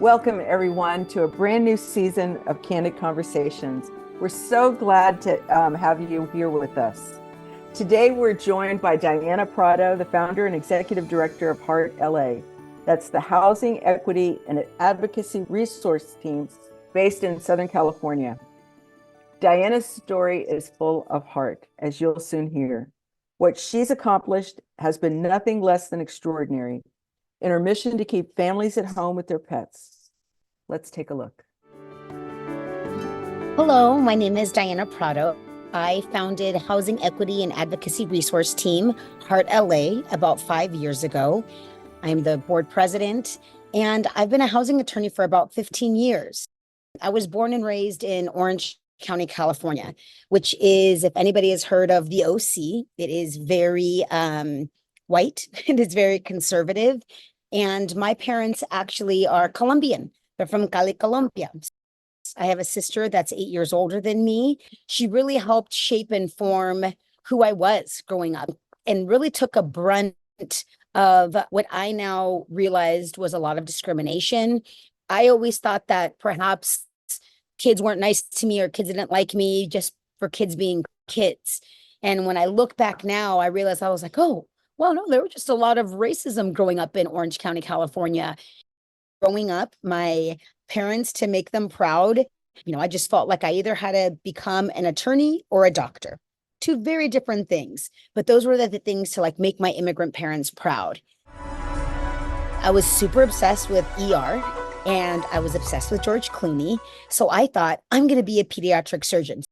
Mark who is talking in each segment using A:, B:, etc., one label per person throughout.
A: Welcome, everyone, to a brand new season of Candid Conversations. We're so glad to have you here with us. Today, we're joined by Dianne Prado, the founder and executive director of HEART LA. That's the Housing, Equity, and Advocacy Resource Team based in Southern California. Dianne's story is full of heart, as you'll soon hear. What she's accomplished has been nothing less than extraordinary in her mission to keep families at home with their pets. Let's take a look.
B: Hello, my name is Dianne Prado. I founded Housing Equity and Advocacy Resource Team, HEART LA, about 5 years ago. I'm the board president, and I've been a housing attorney for about 15 years. I was born and raised in Orange County, California, which is, if anybody has heard of the OC, it is very white. It is very conservative. And my parents actually are Colombian. They're from Cali, Colombia. I have a sister that's 8 years older than me. She really helped shape and form who I was growing up and really took a brunt of what I now realized was a lot of discrimination. I always thought that perhaps kids weren't nice to me or kids didn't like me just for kids being kids. And when I look back now, I realized I was like, oh, well, no, there was just a lot of racism growing up in Orange County, California. Growing up, my parents, to make them proud, I just felt like I either had to become an attorney or a doctor. Two very different things, but those were the things to make my immigrant parents proud. I was super obsessed with ER and I was obsessed with George Clooney. So I thought I'm going to be a pediatric surgeon.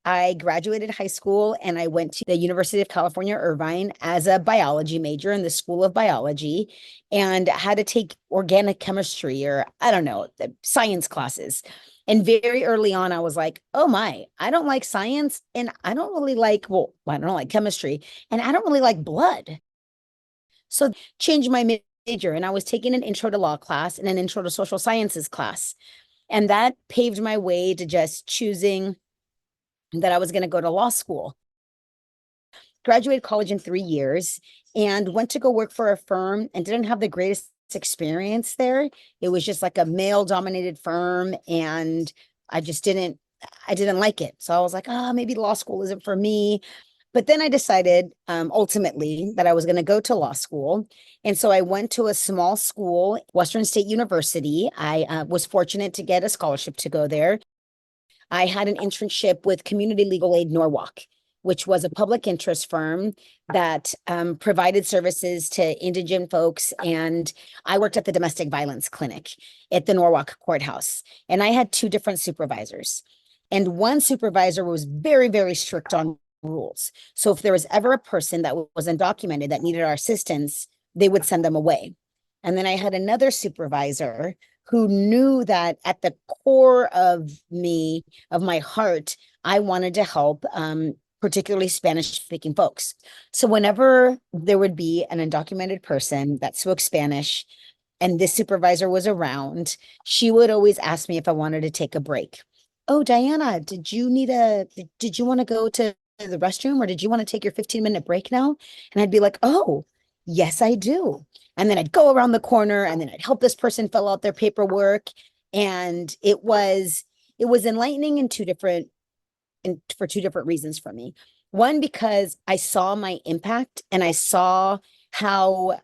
B: I graduated high school and I went to the University of California, Irvine as a biology major in the School of Biology and had to take organic chemistry or the science classes. And very early on, I was like, oh my, I don't like science and I don't like chemistry and I don't really like blood. So changed my major and I was taking an intro to law class and an intro to social sciences class. And that paved my way to just choosing that I was going to go to law school. Graduated college in 3 years and went to go work for a firm and didn't have the greatest experience there. It was just like a male dominated firm and I didn't like it. So I was like, maybe law school isn't for me. But then I decided ultimately that I was going to go to law school. And so I went to a small school, Western State University. I was fortunate to get a scholarship to go there. I had an internship with Community Legal Aid Norwalk, which was a public interest firm that provided services to indigent folks. And I worked at the domestic violence clinic at the Norwalk courthouse. And I had two different supervisors. And one supervisor was very, very strict on rules. So if there was ever a person that was undocumented that needed our assistance, they would send them away. And then I had another supervisor who knew that at the core of me, of my heart, I wanted to help particularly Spanish-speaking folks. So whenever there would be an undocumented person that spoke Spanish and this supervisor was around, she would always ask me if I wanted to take a break. Oh, Diana, did you want to go to the restroom or did you want to take your 15-minute break now? And I'd be like, oh, yes, I do. And then I'd go around the corner and then I'd help this person fill out their paperwork. And it was enlightening for two different reasons for me. One, because I saw my impact and I saw how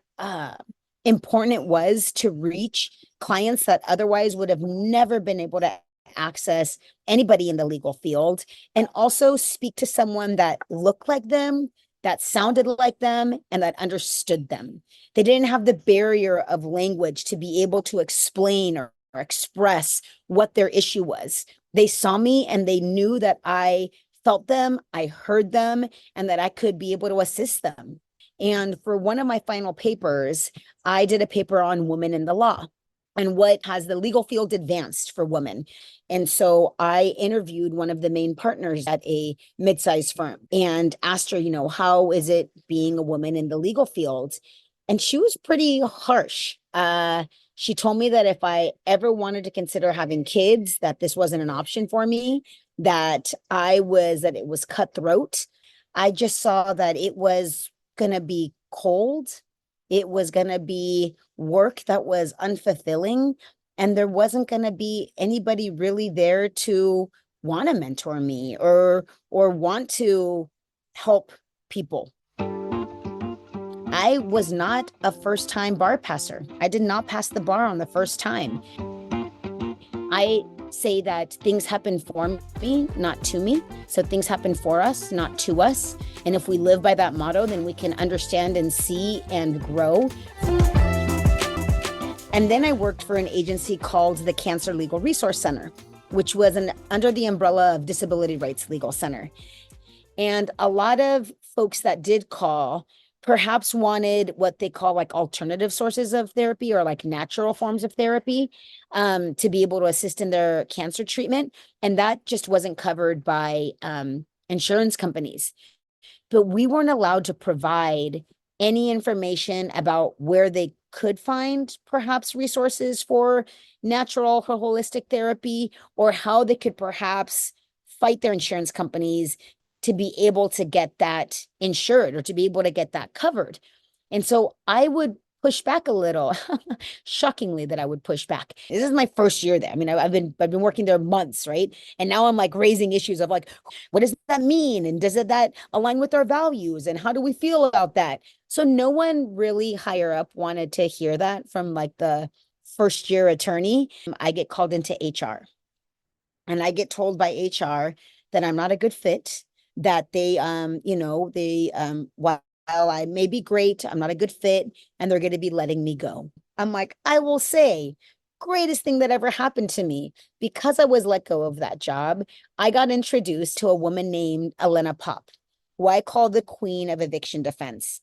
B: important it was to reach clients that otherwise would have never been able to access anybody in the legal field, and also speak to someone that looked like them, that sounded like them, and that understood them. They didn't have the barrier of language to be able to explain or express what their issue was. They saw me and they knew that I felt them, I heard them, and that I could be able to assist them. And for one of my final papers, I did a paper on women in the law and what has the legal field advanced for women. And so I interviewed one of the main partners at a mid-sized firm and asked her, how is it being a woman in the legal field? And she was pretty harsh. She told me that if I ever wanted to consider having kids, that this wasn't an option for me, that it was cutthroat. I just saw that it was going to be cold. It was going to be work that was unfulfilling. And there wasn't going to be anybody really there to want to mentor me or want to help people. I was not a first-time bar passer. I did not pass the bar on the first time. I say that things happen for me, not to me. So things happen for us, not to us. And if we live by that motto, then we can understand and see and grow. And then I worked for an agency called the Cancer Legal Resource Center, which was under the umbrella of Disability Rights Legal Center. And a lot of folks that did call perhaps wanted what they call like alternative sources of therapy or like natural forms of therapy to be able to assist in their cancer treatment. And that just wasn't covered by insurance companies. But we weren't allowed to provide any information about where they could find perhaps resources for natural or holistic therapy, or how they could perhaps fight their insurance companies to be able to get that insured or to be able to get that covered. And so I would push back a little, shockingly that I would push back. This is my first year there. I mean, I've been working there months, right? And now I'm like raising issues of like, what does that mean? And does that align with our values? And how do we feel about that? So no one really higher up wanted to hear that from like the first year attorney. I get called into HR and I get told by HR that I'm not a good fit, that they, while I may be great, I'm not a good fit, and they're going to be letting me go. I'm like, I will say, greatest thing that ever happened to me, because I was let go of that job, I got introduced to a woman named Elena Pop, who I call the queen of eviction defense.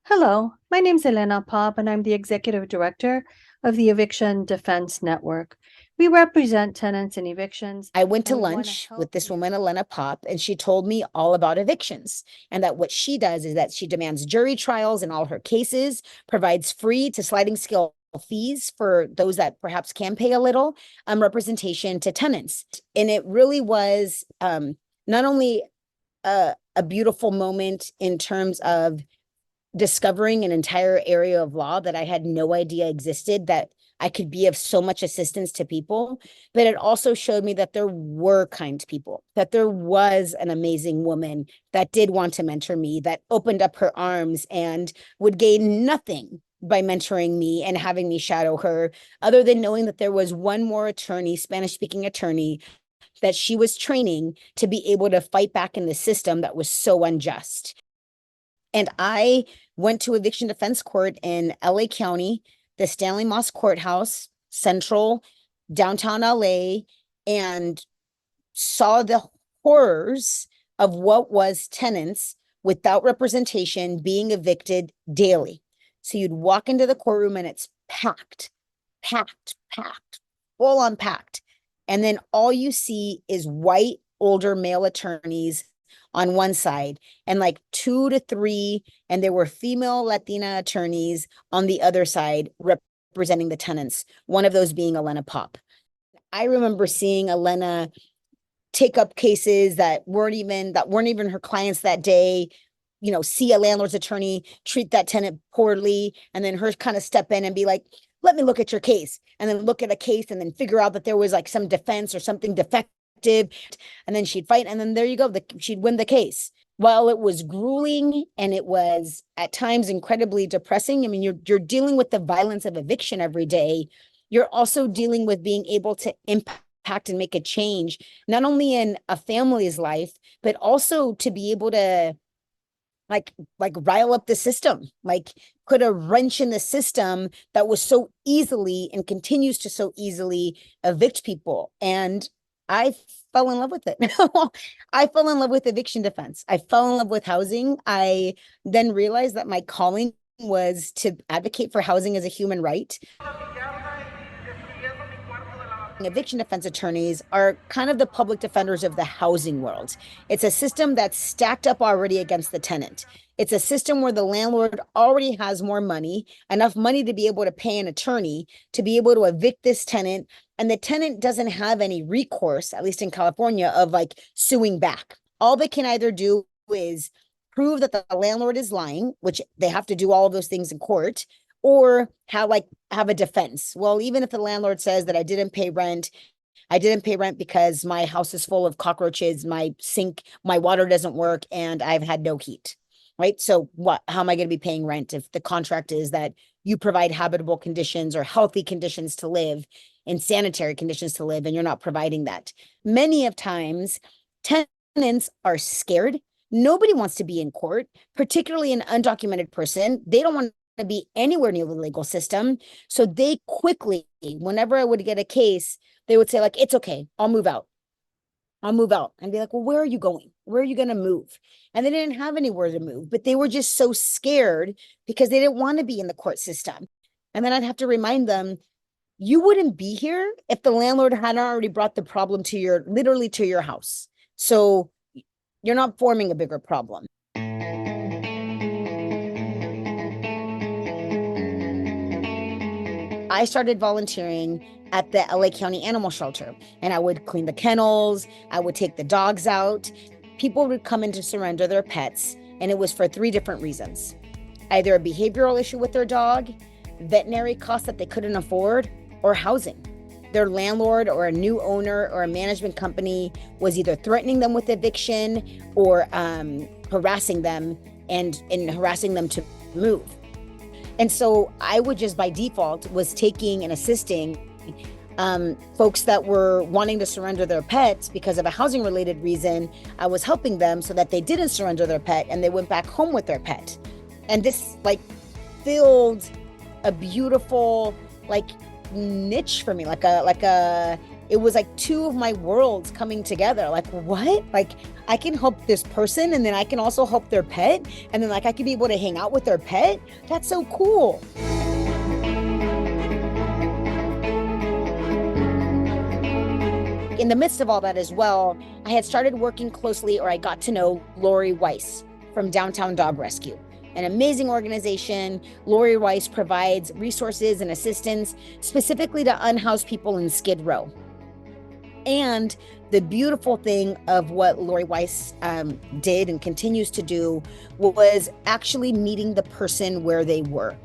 C: Hello, my name's Elena Pop, and I'm the Executive Director of the Eviction Defense Network. We represent tenants in evictions.
B: I went to lunch with this woman, Elena Pop, and she told me all about evictions, and that what she does is that she demands jury trials in all her cases, provides free to sliding scale fees for those that perhaps can pay a little, representation to tenants. And it really was not only a beautiful moment in terms of discovering an entire area of law that I had no idea existed, that I could be of so much assistance to people, but it also showed me that there were kind people, that there was an amazing woman that did want to mentor me, that opened up her arms and would gain nothing by mentoring me and having me shadow her, other than knowing that there was one more attorney, Spanish-speaking attorney, that she was training to be able to fight back in the system that was so unjust. And I went to eviction defense court in LA County, the Stanley Moss Courthouse, Central, downtown LA, and saw the horrors of what was tenants without representation being evicted daily. So you'd walk into the courtroom and it's packed, full on packed. And then all you see is white, older male attorneys on one side and like 2 to 3, and there were female Latina attorneys on the other side representing the tenants, one of those being Elena Pop. I remember seeing Elena take up cases that weren't even her clients that day, see a landlord's attorney treat that tenant poorly, and then her kind of step in and be like, let me look at your case, and then look at a case and then figure out that there was like some defense or something defective, and then she'd fight, and then there you go, she'd win the case. While it was grueling and it was at times incredibly depressing, I mean, you're dealing with the violence of eviction every day. You're also dealing with being able to impact and make a change, not only in a family's life, but also to be able to like rile up the system, like put a wrench in the system that was so easily and continues to so easily evict people. And I fell in love with it. I fell in love with eviction defense. I fell in love with housing. I then realized that my calling was to advocate for housing as a human right. Eviction defense attorneys are kind of the public defenders of the housing world. It's a system that's stacked up already against the tenant. It's a system where the landlord already has more money, enough money to be able to pay an attorney to be able to evict this tenant. And the tenant doesn't have any recourse, at least in California, of like suing back. All they can either do is prove that the landlord is lying, which they have to do all of those things in court, or have a defense. Well, even if the landlord says that I didn't pay rent because my house is full of cockroaches, my sink, my water doesn't work, and I've had no heat, right? So how am I going to be paying rent if the contract is that you provide habitable conditions or healthy conditions to live and sanitary conditions to live, and you're not providing that? Many of times, tenants are scared. Nobody wants to be in court, particularly an undocumented person. They don't want to be anywhere near the legal system. So they quickly, whenever I would get a case, they would say, like, it's okay, I'll move out. I'll move out. And be like, well, where are you going? Where are you going to move? And they didn't have anywhere to move, but they were just so scared because they didn't want to be in the court system. And then I'd have to remind them, you wouldn't be here if the landlord hadn't already brought the problem literally to your house. So you're not forming a bigger problem. I started volunteering at the LA County Animal Shelter, and I would clean the kennels, I would take the dogs out. People would come in to surrender their pets, and it was for 3 different reasons. Either a behavioral issue with their dog, veterinary costs that they couldn't afford, or housing. Their landlord or a new owner or a management company was either threatening them with eviction or harassing them and harassing them to move. And so I would just by default was taking and assisting folks that were wanting to surrender their pets because of a housing related reason. I was helping them so that they didn't surrender their pet and they went back home with their pet. And this filled a beautiful niche for me, it was like 2 of my worlds coming together. Like, what? I can help this person and then I can also help their pet. And then I can be able to hang out with their pet. That's so cool. In the midst of all that as well, I had started working closely, or I got to know Lori Weiss from Downtown Dog Rescue. An amazing organization. Lori Weiss provides resources and assistance specifically to unhoused people in Skid Row. And the beautiful thing of what Lori Weiss did and continues to do was actually meeting the person where they were.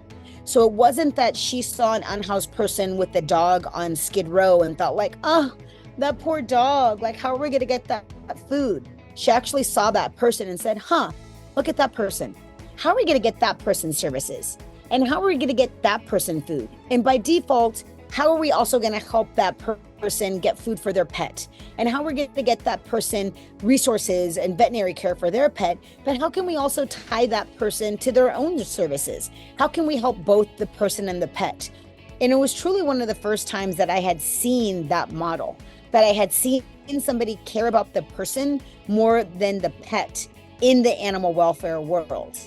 B: So it wasn't that she saw an unhoused person with the dog on Skid Row and thought oh, that poor dog, how are we going to get that food? She actually saw that person and said, look at that person. How are we going to get that person services? And how are we going to get that person food? And by default, how are we also going to help that person get food for their pet? And how are we going to get that person resources and veterinary care for their pet? But how can we also tie that person to their own services? How can we help both the person and the pet? And it was truly one of the first times that I had seen that model, that I had seen somebody care about the person more than the pet in the animal welfare world.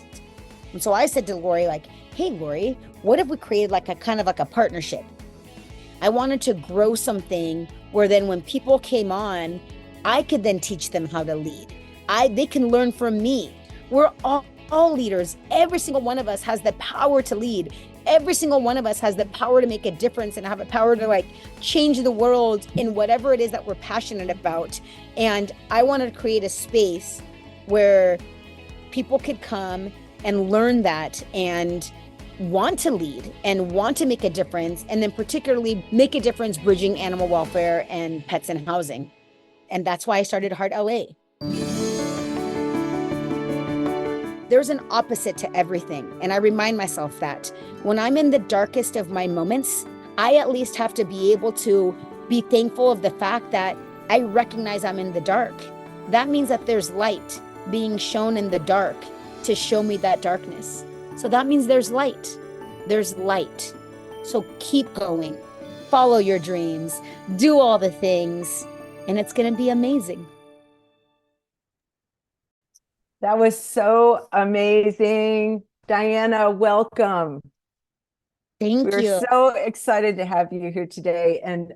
B: And so I said to Lori, hey, Lori, what if we created a kind of a partnership? I wanted to grow something where then when people came on, I could then teach them how to lead. They can learn from me. We're all leaders. Every single one of us has the power to lead. Every single one of us has the power to make a difference and have the power to change the world in whatever it is that we're passionate about. And I wanted to create a space where people could come and learn that and want to lead and want to make a difference, and then particularly make a difference bridging animal welfare and pets and housing. And that's why I started Heart LA. There's an opposite to everything. And I remind myself that when I'm in the darkest of my moments, I at least have to be able to be thankful of the fact that I recognize I'm in the dark. That means that there's light being shown in the dark to show me that darkness. So that means there's light. There's light. So keep going. Follow your dreams. Do all the things. And it's going to be amazing.
A: That was so amazing. Diana, welcome.
B: Thank you.
A: We're so excited to have you here today. And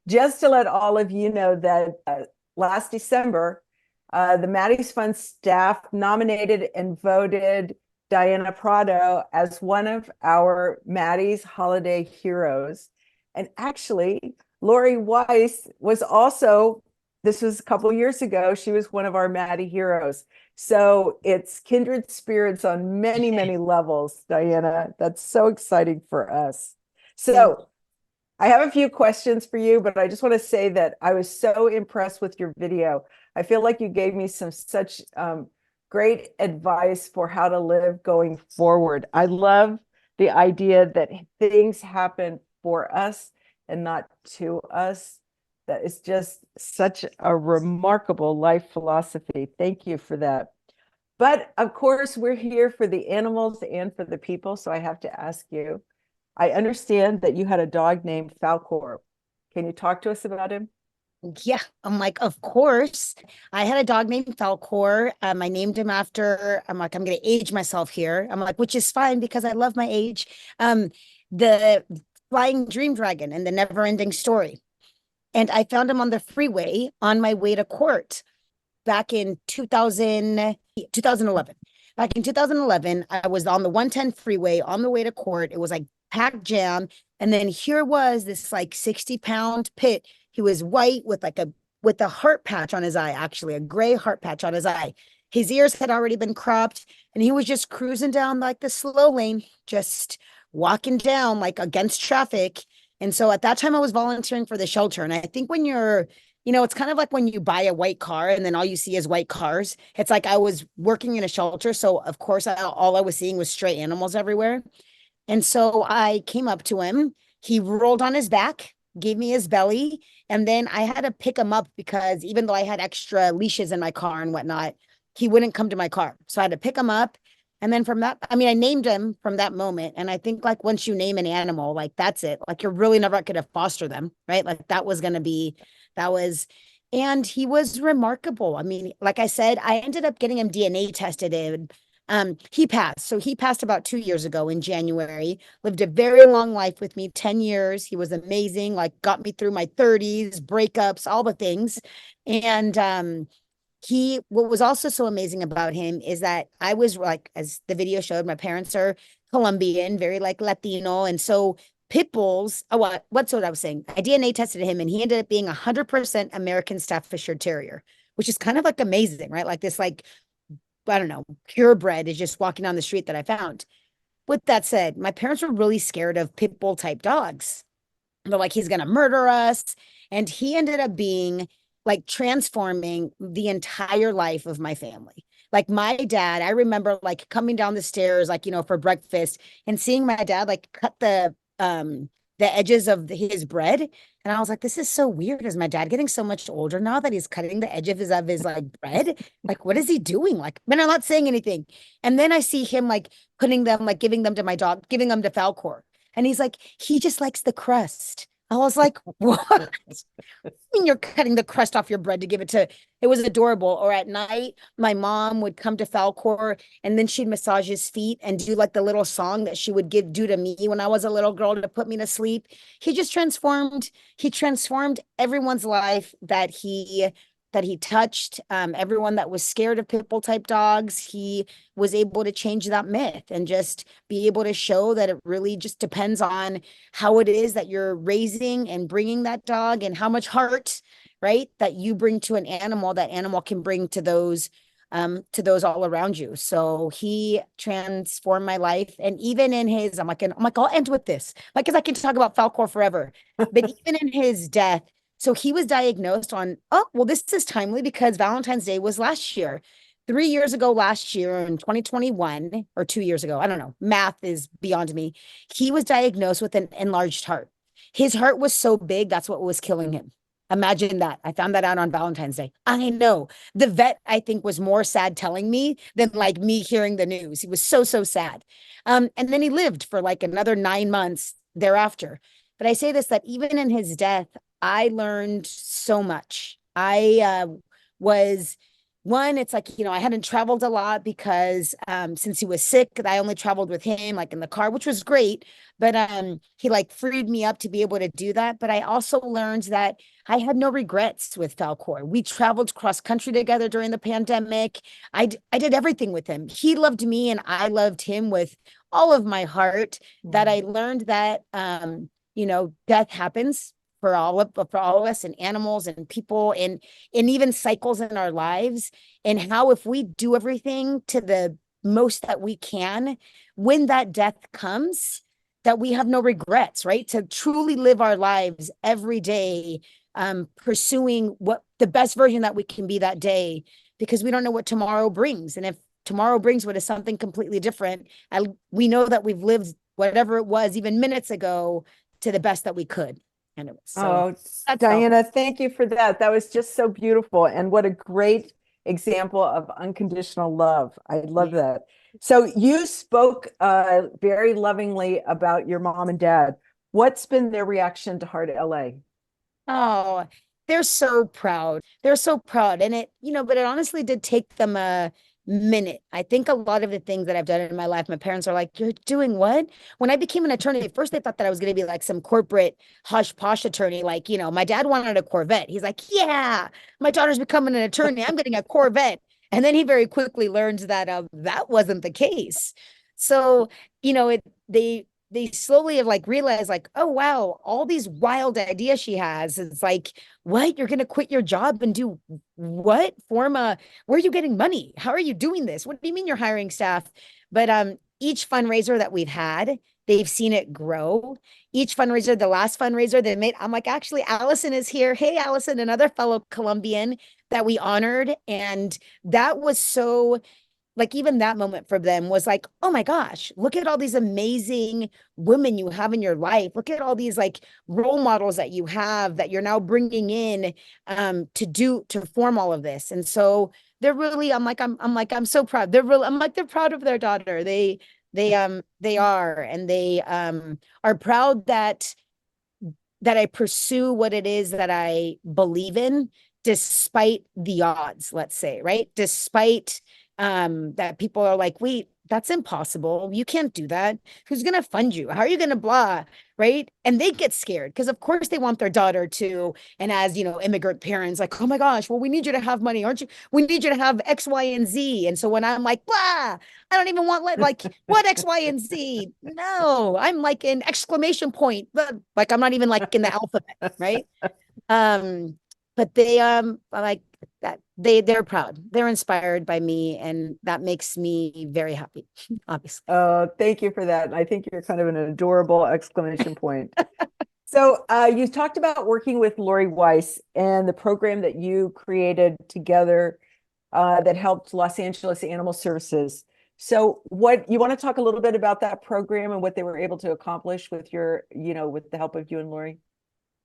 A: just to let all of you know that last December, the Maddie's Fund staff nominated and voted Dianne Prado as one of our Maddie's Holiday Heroes. And actually, Lori Weiss was also, this was a couple years ago, she was one of our Maddie Heroes. So it's kindred spirits on many, many levels, Diana. That's so exciting for us. So I have a few questions for you, but I just want to say that I was so impressed with your video. I feel like you gave me some such great advice for how to live going forward. I love the idea that things happen for us and not to us. That is just such a remarkable life philosophy. Thank you for that. But of course, we're here for the animals and for the people. So I have to ask you, I understand that you had a dog named Falcor. Can you talk to us about him?
B: Yeah, I'm like, of course. I had a dog named Falcor. I named him after, I'm like, I'm going to age myself here. I'm like, which is fine because I love my age. The Flying Dream Dragon and the Never Ending Story. And I found him on the freeway on my way to court back in 2011. Back in 2011, I was on the 110 freeway on the way to court. It was like packed jam. And then here was this like 60-pound pit. He was white with a heart patch on his eye, actually, a gray heart patch on his eye. His ears had already been cropped, and he was just cruising down like the slow lane, just walking down like against traffic. And so at that time, I was volunteering for the shelter. And I think when it's kind of like when you buy a white car and then all you see is white cars. It's like I was working in a shelter. So, of course, all I was seeing was stray animals everywhere. And so I came up to him. He rolled on his back, gave me his belly. And then I had to pick him up because even though I had extra leashes in my car and whatnot, he wouldn't come to my car. So I had to pick him up. And then I named him from that moment. And I think like once you name an animal, like that's it. Like you're really never going to foster them, right? Like that was, and he was remarkable. I mean, like I said, I ended up getting him DNA tested and he passed. So he passed about 2 years ago in January, lived a very long life with me, 10 years. He was amazing, like got me through my 30s, breakups, all the things. And what was also so amazing about him is that I was like, as the video showed, my parents are Colombian, very like Latino. And so pit bulls, what's what I was saying? I DNA tested him and he ended up being 100% American Staffordshire Terrier, which is kind of like amazing, right? Like this, like, I don't know, purebred is just walking down the street that I found. With that said, my parents were really scared of pit bull type dogs. They're like, he's going to murder us. And he ended up being like transforming the entire life of my family. Like my dad, I remember like coming down the stairs, like, for breakfast and seeing my dad like cut the edges of his bread. And I was like, this is so weird. Is my dad getting so much older now that he's cutting the edge of his like bread? Like, what is he doing? Like, but I'm not saying anything. And then I see him like putting them, like giving them to my dog, giving them to Falcor. And he's like, he just likes the crust. I was like, what? I mean, you're cutting the crust off your bread to give it to, it was adorable. Or at night, my mom would come to Falcor and then she'd massage his feet and do like the little song that she would do to me when I was a little girl to put me to sleep. He transformed everyone's life that he touched, everyone that was scared of pit bull type dogs. He was able to change that myth and just be able to show that it really just depends on how it is that you're raising and bringing that dog and how much heart, right, that you bring to an animal, that animal can bring to those all around you. So he transformed my life. And even in his, I'm like, I'll end with this, like, because I can talk about Falcor forever. But even in his death, so he was diagnosed this is timely because Valentine's Day was last year. 3 years ago last year in 2021, or 2 years ago, I don't know. Math is beyond me. He was diagnosed with an enlarged heart. His heart was so big, that's what was killing him. Imagine that. I found that out on Valentine's Day. I know. The vet, I think, was more sad telling me than like me hearing the news. He was so, so sad. And then he lived for like another 9 months thereafter. But I say this, that even in his death, I learned so much. It's like, I hadn't traveled a lot because since he was sick, I only traveled with him like in the car, which was great. But he like freed me up to be able to do that. But I also learned that I had no regrets with Falcor. We traveled cross country together during the pandemic. I did everything with him. He loved me and I loved him with all of my heart. That I learned that death happens for all of us, and animals and people, and even cycles in our lives, and how if we do everything to the most that we can, when that death comes, that we have no regrets, right? To truly live our lives every day, pursuing what the best version that we can be that day, because we don't know what tomorrow brings. And if tomorrow brings what is something completely different, we know that we've lived whatever it was even minutes ago to the best that we could. And it was, so that's
A: Diana, thank you for that. That was just so beautiful. And what a great example of unconditional love. I love that. So you spoke very lovingly about your mom and dad. What's been their reaction to Heart LA?
B: Oh, they're so proud. They're so proud. And but it honestly did take them a minute. I think a lot of the things that I've done in my life, my parents are like, "You're doing what?" When I became an attorney, at first they thought that I was going to be like some corporate hush posh attorney. Like, my dad wanted a Corvette. He's like, "Yeah, my daughter's becoming an attorney. I'm getting a Corvette." And then he very quickly learns that that wasn't the case. So, they slowly have like realized like, oh wow, all these wild ideas she has. It's like, what? You're gonna quit your job and do what? Where are you getting money? How are you doing this? What do you mean you're hiring staff? But each fundraiser that we've had, they've seen it grow. Each fundraiser, the last fundraiser they made, I'm like, actually, Allison is here. Hey, Allison, another fellow Colombian that we honored. And that was so, like, even that moment for them was like, oh my gosh, look at all these amazing women you have in your life. Look at all these like role models that you have that you're now bringing in to form all of this. And so they're really, I'm so proud. They're proud of their daughter. They are, and they are proud that I pursue what it is that I believe in, despite the odds, let's say, right? Despite that people are like, wait, that's impossible. You can't do that. Who's going to fund you? How are you going to blah? Right. And they get scared because, of course, they want their daughter to. And as, immigrant parents, like, oh my gosh, well, we need you to have money. Aren't you? We need you to have X, Y, and Z. And so when I'm like, blah, I don't even want like what X, Y, and Z? No, I'm like an exclamation point, but like I'm not even like in the alphabet. Right. But they like that they're proud, they're inspired by me, and that makes me very happy. Obviously.
A: Thank you for that. I think you're kind of an adorable exclamation point. So you talked about working with Lori Weiss and the program that you created together that helped Los Angeles Animal Services. So what you want to talk a little bit about that program and what they were able to accomplish with with the help of you and Lori?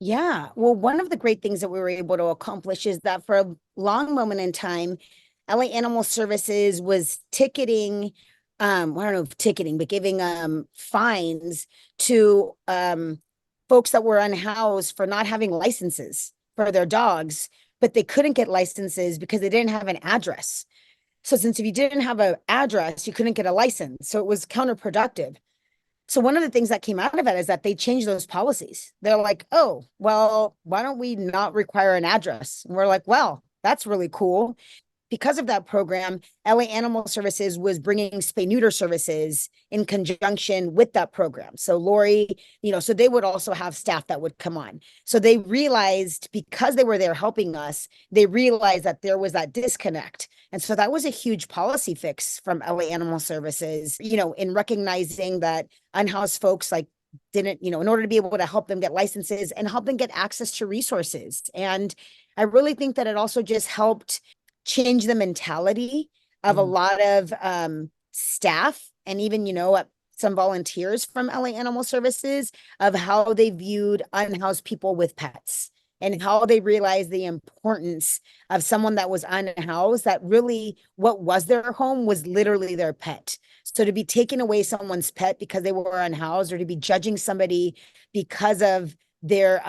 B: Yeah. Well, one of the great things that we were able to accomplish is that for a long moment in time, LA Animal Services was ticketing, I don't know if ticketing, but giving fines to folks that were unhoused for not having licenses for their dogs, but they couldn't get licenses because they didn't have an address. So since if you didn't have an address, you couldn't get a license. So it was counterproductive. So one of the things that came out of it is that they changed those policies. They're like, oh, well, why don't we not require an address? And we're like, well, that's really cool. Because of that program, LA Animal Services was bringing spay neuter services in conjunction with that program. So Lori, so they would also have staff that would come on. So they realized, because they were there helping us, they realized that there was that disconnect. And so that was a huge policy fix from LA Animal Services, in recognizing that unhoused folks didn't, in order to be able to help them get licenses and help them get access to resources. And I really think that it also just helped change the mentality of a lot of staff, and even, some volunteers from LA Animal Services, of how they viewed unhoused people with pets, and how they realized the importance of someone that was unhoused, that really what was their home was literally their pet. So to be taking away someone's pet because they were unhoused, or to be judging somebody because of their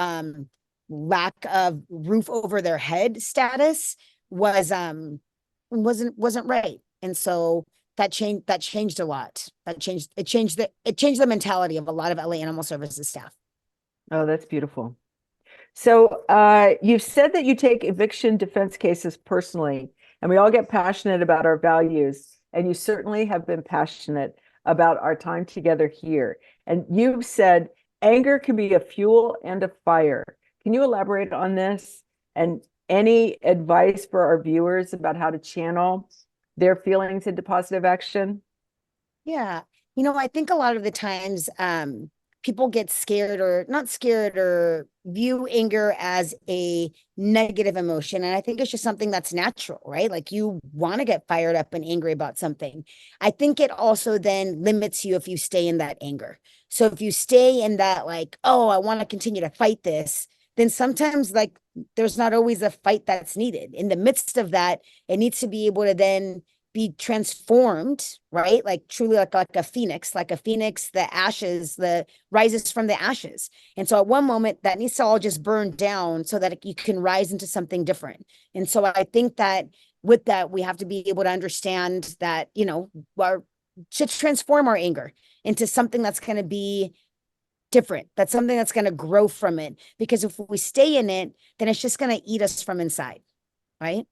B: lack of roof over their head status wasn't right. And so that changed a lot. It changed the mentality of a lot of LA Animal Services staff.
A: Oh, that's beautiful. So you've said that you take eviction defense cases personally, and we all get passionate about our values, and you certainly have been passionate about our time together here. And you've said anger can be a fuel and a fire. Can you elaborate on this? And any advice for our viewers about how to channel their feelings into positive action?
B: Yeah. I think a lot of the times people get scared or not scared or view anger as a negative emotion. And I think it's just something that's natural, right? Like you want to get fired up and angry about something. I think it also then limits you if you stay in that anger. So if you stay in that, like, oh, I want to continue to fight this, then sometimes like there's not always a fight that's needed. In the midst of that, it needs to be able to then be transformed, right? Like truly like a phoenix, the ashes, the rises from the ashes. And so at one moment that needs to all just burn down so that you can rise into something different. And so I think that with that, we have to be able to understand that, to transform our anger into something that's going to be different. That's something that's going to grow from it. Because if we stay in it, then it's just going to eat us from inside, right?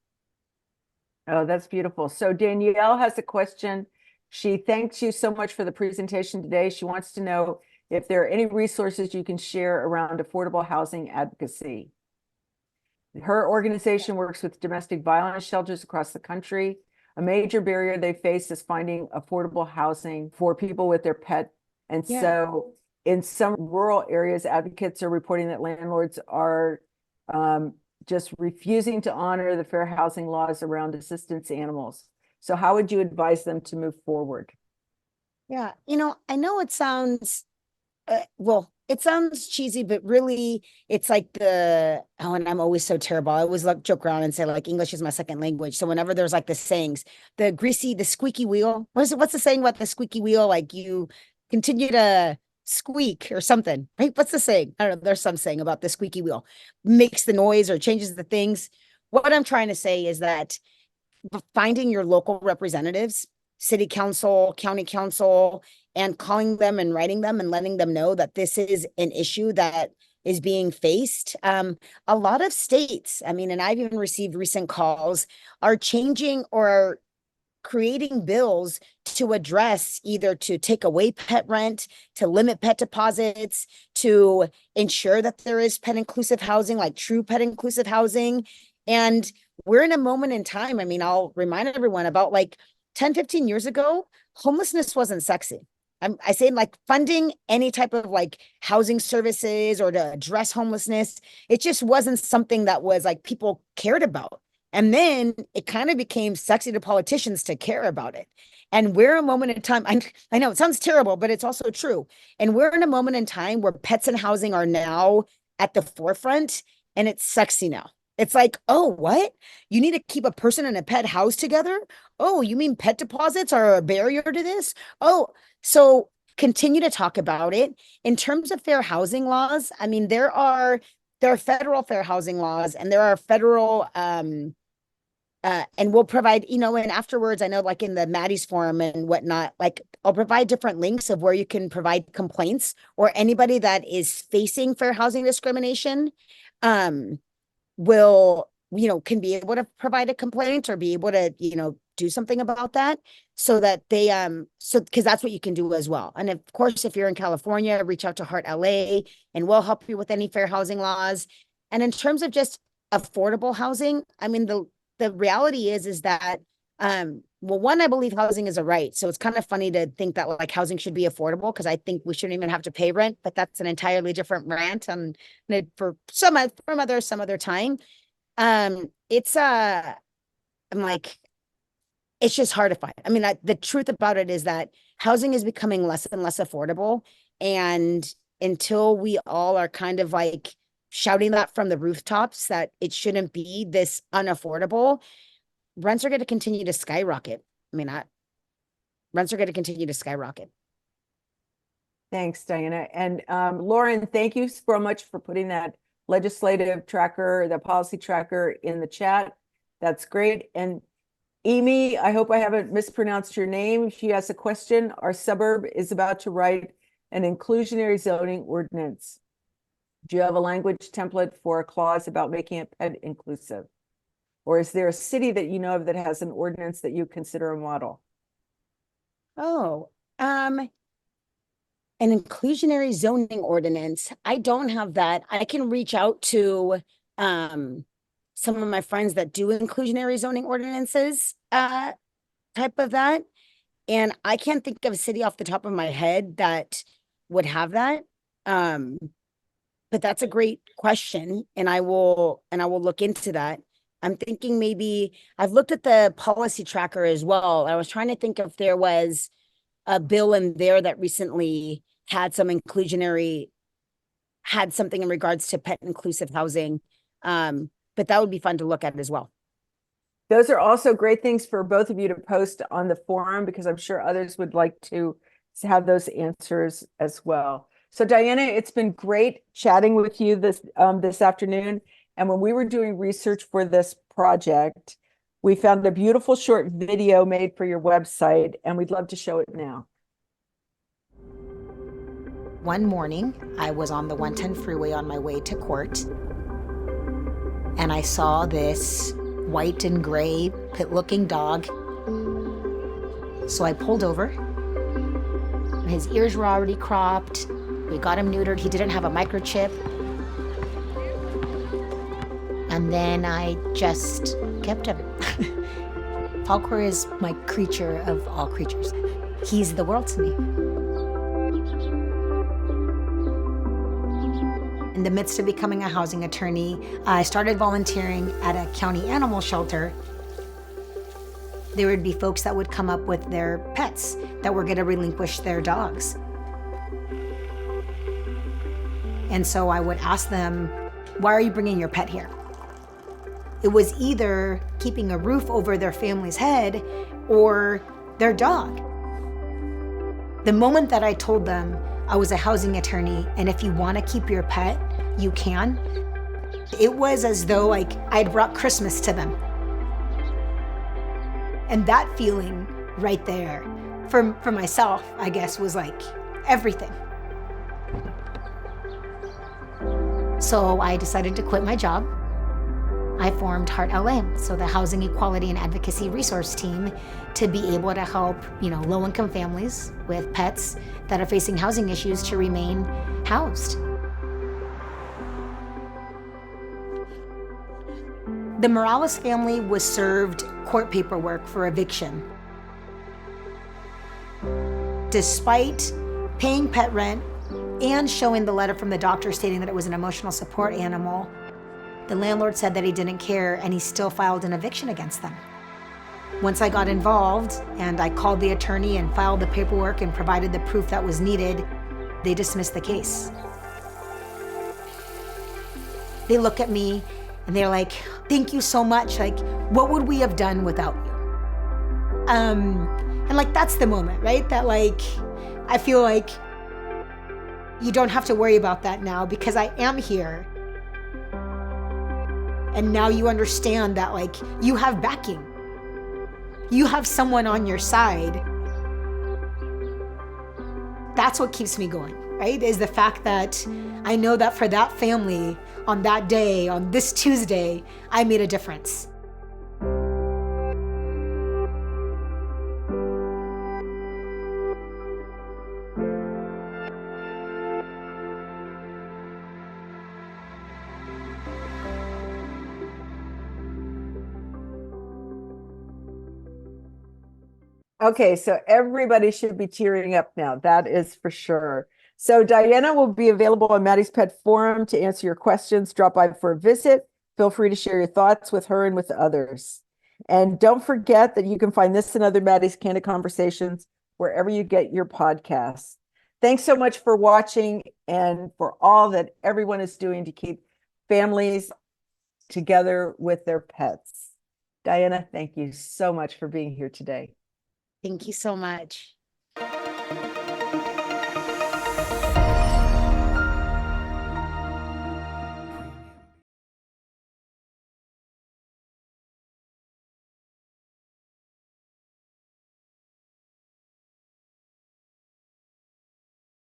A: Oh, that's beautiful. So Danielle has a question. She thanks you so much for the presentation today. She wants to know if there are any resources you can share around affordable housing advocacy. Her organization works with domestic violence shelters across the country. A major barrier they face is finding affordable housing for people with their pet. And so in some rural areas, advocates are reporting that landlords are just refusing to honor the fair housing laws around assistance animals. So how would you advise them to move forward?
B: Yeah. I know it sounds, it sounds cheesy, but really it's like and I'm always so terrible. I always joke around and say like English is my second language. So whenever there's like the sayings, the squeaky wheel, what's the saying about the squeaky wheel? Like you continue to squeak or something, right? What's the saying? I don't know. There's some saying about the squeaky wheel makes the noise or changes the things. What I'm trying to say is that finding your local representatives, city council, county council, and calling them and writing them and letting them know that this is an issue that is being faced. A lot of states, and I've even received recent calls, are changing or creating bills to address either to take away pet rent, to limit pet deposits, to ensure that there is pet inclusive housing, like true pet inclusive housing. And we're in a moment in time. I'll remind everyone about like 10, 15 years ago, homelessness wasn't sexy. I say like funding any type of like housing services or to address homelessness. It just wasn't something that was like people cared about. And then it kind of became sexy to politicians to care about it. And we're a moment in time. I know it sounds terrible, but it's also true. And we're in a moment in time where pets and housing are now at the forefront and it's sexy now. It's like, oh, what? You need to keep a person and a pet housed together? Oh, you mean pet deposits are a barrier to this? Oh, so continue to talk about it. In terms of fair housing laws, there are federal fair housing laws and there are federal and we'll provide, and afterwards, I know like in the Maddie's forum and whatnot, like I'll provide different links of where you can provide complaints or anybody that is facing fair housing discrimination will, can be able to provide a complaint or be able to, do something about that so that they, because that's what you can do as well. And of course, if you're in California, reach out to Heart LA and we'll help you with any fair housing laws. And in terms of just affordable housing, the reality is that well, one, I believe housing is a right. So it's kind of funny to think that like housing should be affordable because I think we shouldn't even have to pay rent, but that's an entirely different rant and for some other time. It's I'm like it's just hard to find. The truth about it is that housing is becoming less and less affordable, and until we all are kind of like shouting that from the rooftops that it shouldn't be this unaffordable, rents are going to continue to skyrocket. Rents are going to continue to skyrocket.
A: Thanks, Diana. And Lauren, thank you so much for putting that legislative tracker, the policy tracker in the chat. That's great. And Amy, I hope I haven't mispronounced your name. She has a question. Our suburb is about to write an inclusionary zoning ordinance. Do you have a language template for a clause about making it pet inclusive? Or is there a city that you know of that has an ordinance that you consider a model?
B: Oh, An inclusionary zoning ordinance. I don't have that. I can reach out to some of my friends that do inclusionary zoning ordinances type of that. And I can't think of a city off the top of my head that would have that. But that's a great question, and I will look into that. I'm thinking maybe I've looked at the policy tracker as well. I was trying to think if there was a bill in there that recently had some had something in regards to pet inclusive housing. But that would be fun to look at as well.
A: Those are also great things for both of you to post on the forum, because I'm sure others would like to have those answers as well. So Diana, it's been great chatting with you this afternoon. And when we were doing research for this project, we found a beautiful short video made for your website, and we'd love to show it now.
B: One morning, I was on the 110 freeway on my way to court, and I saw this white and gray pit-looking dog. So I pulled over. His ears were already cropped. We got him neutered. He didn't have a microchip. And then I just kept him. Falkor is my creature of all creatures. He's the world to me. In the midst of becoming a housing attorney, I started volunteering at a county animal shelter. There would be folks that would come up with their pets that were going to relinquish their dogs. And so I would ask them, why are you bringing your pet here? It was either keeping a roof over their family's head or their dog. The moment that I told them I was a housing attorney, and if you want to keep your pet, you can, it was as though like I'd brought Christmas to them. And that feeling right there, for myself, I guess, was like everything. So I decided to quit my job. I formed Heart LA, so the Housing Equality and Advocacy Resource Team, to be able to help, low-income families with pets that are facing housing issues to remain housed. The Morales family was served court paperwork for eviction. Despite paying pet rent and showing the letter from the doctor stating that it was an emotional support animal, the landlord said that he didn't care, and he still filed an eviction against them. Once I got involved and I called the attorney and filed the paperwork and provided the proof that was needed, they dismissed the case. They look at me and they're like, thank you so much. Like, what would we have done without you? And like, that's the moment, right? That like, I feel like you don't have to worry about that now because I am here. And now you understand that like, you have backing. You have someone on your side. That's what keeps me going, right? Is the fact that I know that for that family, on that day, on this Tuesday, I made a difference.
A: Okay, so everybody should be tearing up now. That is for sure. So Diana will be available on Maddie's Pet Forum to answer your questions. Drop by for a visit. Feel free to share your thoughts with her and with others. And don't forget that you can find this and other Maddie's Candid Conversations wherever you get your podcasts. Thanks so much for watching and for all that everyone is doing to keep families together with their pets. Diana, thank you so much for being here today.
B: Thank you so much.